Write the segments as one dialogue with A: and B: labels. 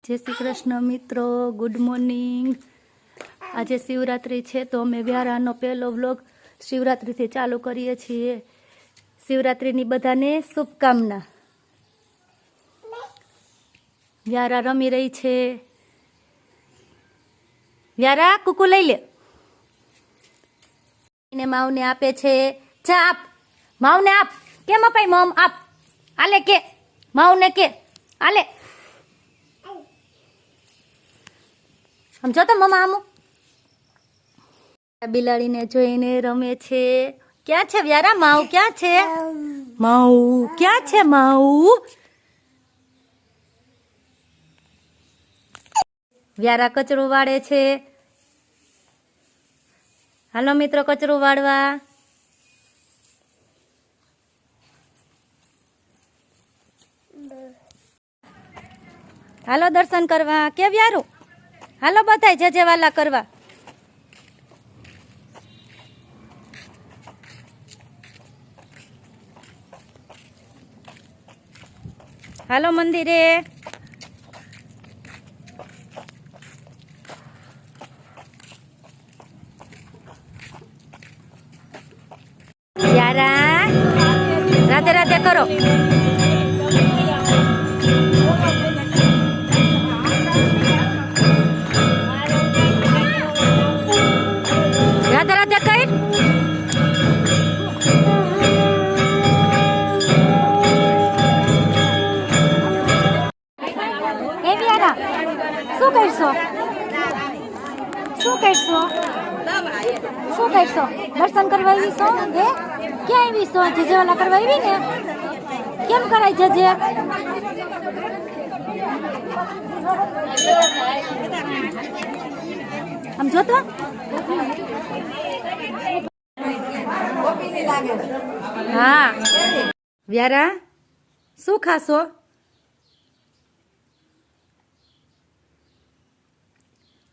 A: जय श्री कृष्ण मित्रों, good morning. आज शिवरात्रि है तो अमे व्यारानो पहलो व्लॉग शिवरात्रि थी चालू करीए छीए। शिवरात्रि बधाने शुभकामना। व्यारा रमी रही छे। व्यारा कुकू लई ले। माव ने आपे छे चा आप माव ने आप केम अपाई मम आप आले के माव ने के आले हम जो तो मम्मा आमू बिलाड़ी ने जोईने रमे छे। क्या छे व्यारा माऊ क्या छे माऊ क्या छे माऊ व्यारा कचरो वाड़े छे। हालो मित्रों कचरो वाड़वा। हालो दर्शन करवा के व्यारू हालो बताय जे वाला करवा। हालो मंदिरे। यारा राधे राधे करो। राधे राधे कर। ए व्यारा शू करशो शू करशो शू करशो दर्शन करवा आवीशो हे क्या आवीशो जजे वाला करवा आवी ने केम कराय जजे हम जो तो हाँ व्यारा शू खाशो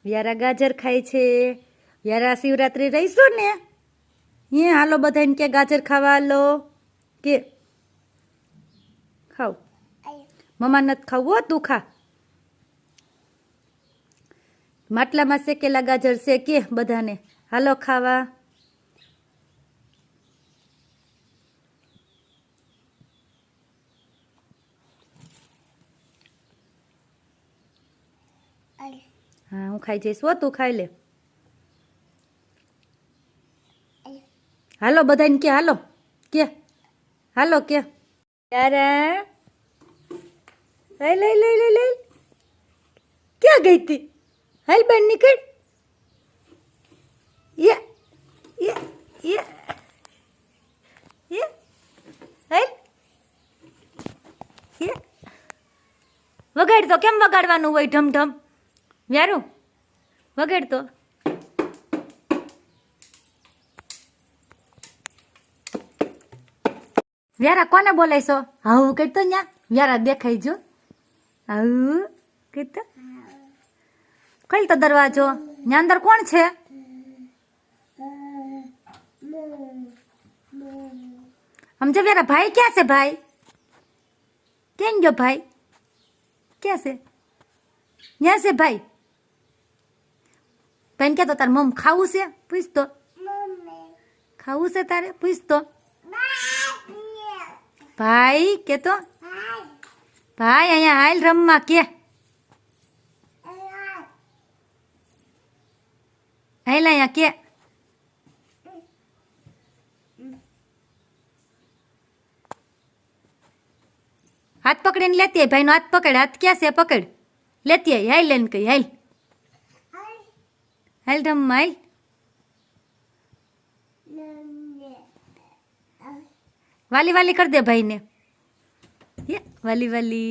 A: व्यारा गाजर खाय छे। व्यारा शिवरात्रि रहीशो ने ये हालो बधाने के गाजर खावा हालो के खाओ मम्मा नत खावो तू खा। માટલા માં શેકેલા ગાજર છે કે બધાને હાલો ખાવા। हाँ હું ખાઈ જઈશ તું ખાઈ લે। હાલો બધાને કે હાલો કે यारा ले ले ले ले क्या गई थी हल बन निकल ये ये ये ये हल ये वगाड़ तो केम वगाड़वानुं होय ढम ढम व्यारू वगाड़ तो व्यारा कोने बोलायशो हाउ कहतो न्या व्यारा देखाई जो हाउ कहतो खोल तो दरवाजो न्या अंदर कोण छे समझे व्यारा भाई क्या से भाई केन जो भाई क्या से न्या से भाई पेन क्या तो तार मम खाऊ से पूछ तो खाऊ से तारे पूछ तो भाई के तो भाई अहिया हाल रमवा के हाल अहिया के हाथ पकड़े लेती है भाई नो हाथ पकड़ हाथ क्या से पकड़ लेती है हाल लेन कही हाल हाल रम हाल वाली वाली कर दे भाई ने ये वाली वाली